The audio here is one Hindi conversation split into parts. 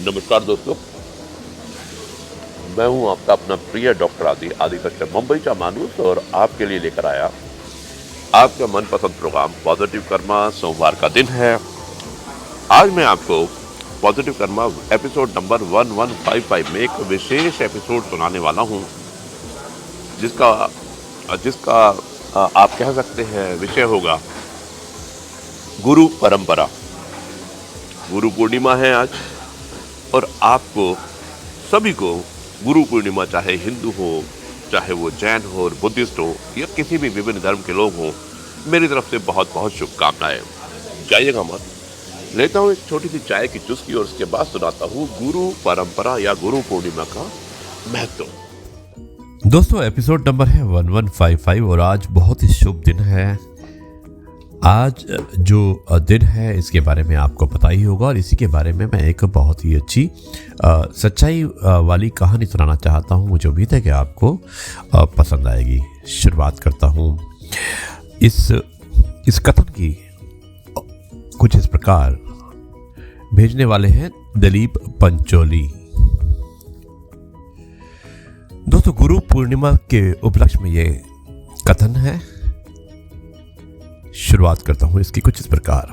नमस्कार दोस्तों, मैं हूं आपका अपना प्रिय डॉक्टर आदि कश्यप, मुंबईचा माणूस, और आपके लिए लेकर आया आपका मनपसंद प्रोग्राम पॉजिटिव कर्मा। सोमवार का दिन है। आज मैं आपको पॉजिटिव कर्मा एपिसोड नंबर 1155 में एक विशेष एपिसोड सुनाने वाला हूं, जिसका जिसका आप कह सकते हैं विषय होगा गुरु परंपरा। गुरु पूर्णिमा है आज, और आपको सभी को गुरु पूर्णिमा, चाहे हिंदू हो, चाहे वो जैन हो और बुद्धिस्ट हो, या किसी भी विभिन्न धर्म के लोग हों, मेरी तरफ से बहुत बहुत शुभकामनाएं। जाइएगा मत, लेता हूँ एक छोटी सी चाय की चुस्की और उसके बाद सुनाता हूँ गुरु परंपरा या गुरु पूर्णिमा का महत्व। दोस्तों, एपिसोड नंबर है 1155 और आज बहुत ही शुभ दिन है। आज जो दिन है इसके बारे में आपको पता ही होगा, और इसी के बारे में मैं एक बहुत ही अच्छी सच्चाई वाली कहानी सुनाना चाहता हूँ। मुझे उम्मीद है कि आपको पसंद आएगी। शुरुआत करता हूँ इस कथन की कुछ इस प्रकार। भेजने वाले हैं दिलीप पंचोली। दोस्तों, गुरु पूर्णिमा के उपलक्ष्य में ये कथन है। शुरुआत करता हूं इसकी कुछ इस प्रकार।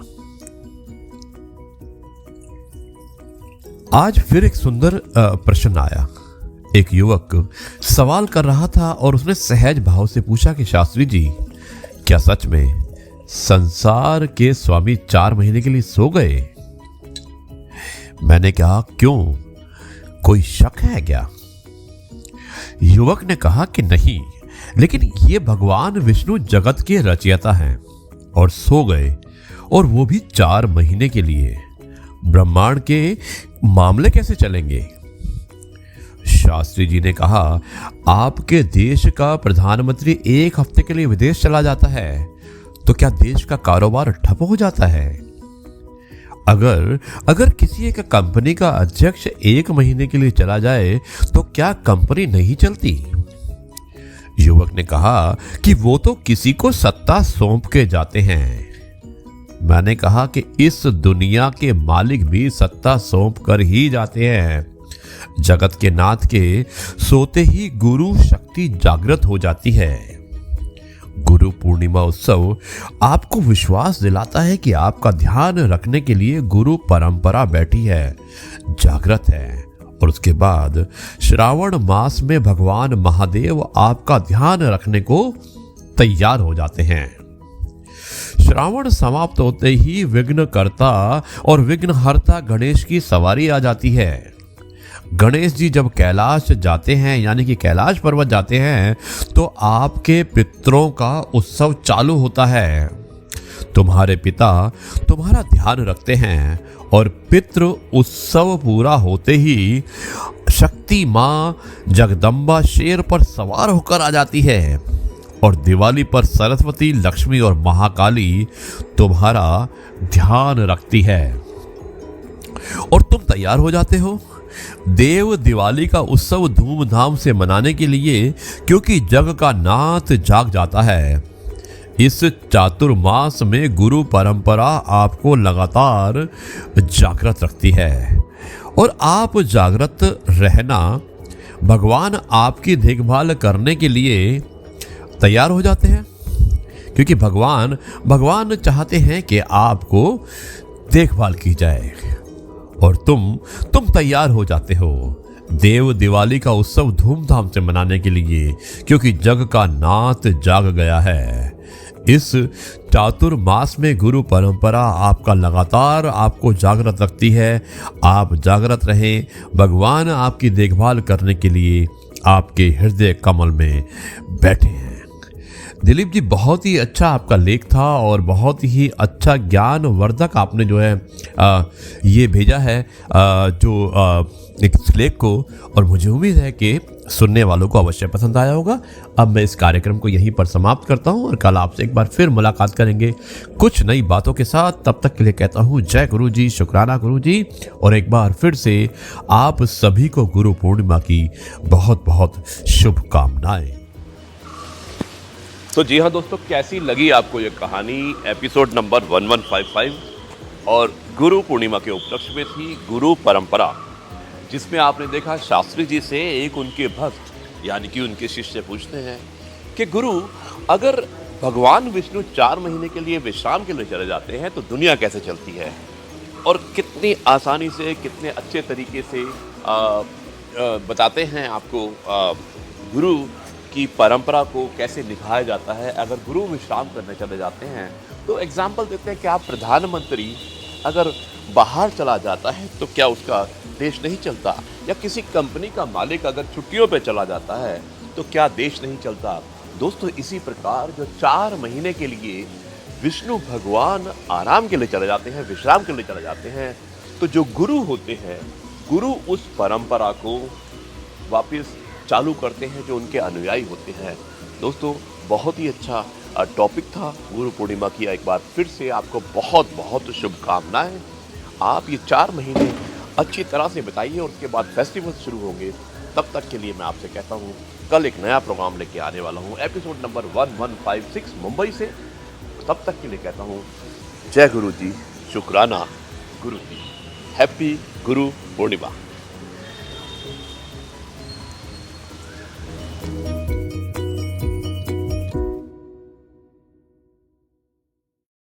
आज फिर एक सुंदर प्रश्न आया। एक युवक सवाल कर रहा था और उसने सहज भाव से पूछा कि शास्त्री जी, क्या सच में संसार के स्वामी 4 महीने के लिए सो गए? मैंने कहा, क्यों, कोई शक है क्या? युवक ने कहा कि नहीं, लेकिन ये भगवान विष्णु जगत के रचयिता हैं और सो गए, और वो भी 4 महीने के लिए। ब्रह्मांड के मामले कैसे चलेंगे? शास्त्री जी ने कहा, आपके देश का प्रधानमंत्री 1 हफ्ते के लिए विदेश चला जाता है तो क्या देश का कारोबार ठप हो जाता है? अगर किसी एक कंपनी का अध्यक्ष 1 महीने के लिए चला जाए तो क्या कंपनी नहीं चलती? युवक ने कहा कि वो तो किसी को सत्ता सौंप के जाते हैं। मैंने कहा कि इस दुनिया के मालिक भी सत्ता सौंप कर ही जाते हैं। जगत के नाथ के सोते ही गुरु शक्ति जागृत हो जाती है। गुरु पूर्णिमा उत्सव आपको विश्वास दिलाता है कि आपका ध्यान रखने के लिए गुरु परंपरा बैठी है, जागृत है, और उसके बाद श्रावण मास में भगवान महादेव आपका ध्यान रखने को तैयार हो जाते हैं। श्रावण समाप्त होते ही विघ्नकर्ता और विघ्नहर्ता गणेश की सवारी आ जाती है। गणेश जी जब कैलाश जाते हैं, यानी कि कैलाश पर्वत जाते हैं, तो आपके पितरों का उत्सव चालू होता है। तुम्हारे पिता तुम्हारा ध्यान रखते हैं, और पितृ उत्सव पूरा होते ही शक्ति माँ जगदम्बा शेर पर सवार होकर आ जाती है, और दिवाली पर सरस्वती, लक्ष्मी और महाकाली तुम्हारा ध्यान रखती है, और तुम तैयार हो जाते हो देव दिवाली का उत्सव धूमधाम से मनाने के लिए, क्योंकि जग का नाथ जाग जाता है। इस चातुर्मास में गुरु परंपरा आपको लगातार जागृत रखती है, और आप जागृत रहना, भगवान आपकी देखभाल करने के लिए तैयार हो जाते हैं, क्योंकि भगवान चाहते हैं कि आपको देखभाल की जाए, और तुम तैयार हो जाते हो देव दिवाली का उत्सव धूमधाम से मनाने के लिए, क्योंकि जग का नाथ जाग गया है। इस चातुर्मास में गुरु परंपरा आपका लगातार आपको जागृत रखती है। आप जागृत रहें, भगवान आपकी देखभाल करने के लिए आपके हृदय कमल में बैठे हैं। दिलीप जी, बहुत ही अच्छा आपका लेख था, और बहुत ही अच्छा ज्ञानवर्धक आपने जो है ये भेजा है इस लेख को, और मुझे उम्मीद है कि सुनने वालों को अवश्य पसंद आया होगा। अब मैं इस कार्यक्रम को यहीं पर समाप्त करता हूं, और कल आपसे एक बार फिर मुलाकात करेंगे कुछ नई बातों के साथ। तब तक के लिए कहता हूं जय गुरु जी, शुक्राना गुरु जी, और एक बार फिर से आप सभी को गुरु पूर्णिमा की बहुत बहुत शुभकामनाएं। तो जी हाँ दोस्तों, कैसी लगी आपको ये कहानी? एपिसोड नंबर 1155 और गुरु पूर्णिमा के उपलक्ष्य में थी गुरु परंपरा। जिसमें आपने देखा शास्त्री जी से एक उनके भक्त यानी कि उनके शिष्य पूछते हैं कि गुरु, अगर भगवान विष्णु 4 महीने के लिए विश्राम के लिए चले जाते हैं तो दुनिया कैसे चलती है? और कितनी आसानी से, कितने अच्छे तरीके से बताते हैं आपको गुरु की परंपरा को कैसे निभाया जाता है अगर गुरु विश्राम करने चले जाते हैं। तो एग्जाम्पल देते हैं कि आप प्रधानमंत्री अगर बाहर चला जाता है तो क्या उसका देश नहीं चलता, या किसी कंपनी का मालिक अगर छुट्टियों पे चला जाता है तो क्या देश नहीं चलता। दोस्तों, इसी प्रकार जो 4 महीने के लिए विष्णु भगवान आराम के लिए चले जाते हैं, विश्राम के लिए चले जाते हैं, तो जो गुरु होते हैं, गुरु उस परंपरा को वापस चालू करते हैं जो उनके अनुयायी होते हैं। दोस्तों, बहुत ही अच्छा टॉपिक था गुरु पूर्णिमा की। एक बार फिर से आपको बहुत बहुत शुभकामनाएं। आप ये 4 महीने अच्छी तरह से बिताइए और उसके बाद फेस्टिवल शुरू होंगे। तब तक के लिए मैं आपसे कहता हूँ कल एक नया प्रोग्राम लेके आने वाला हूँ, एपिसोड नंबर 1156 मुंबई से। तब तक के लिए कहता हूँ जय गुरु जी, शुक्राना गुरु जी, हैप्पी गुरु पूर्णिमा।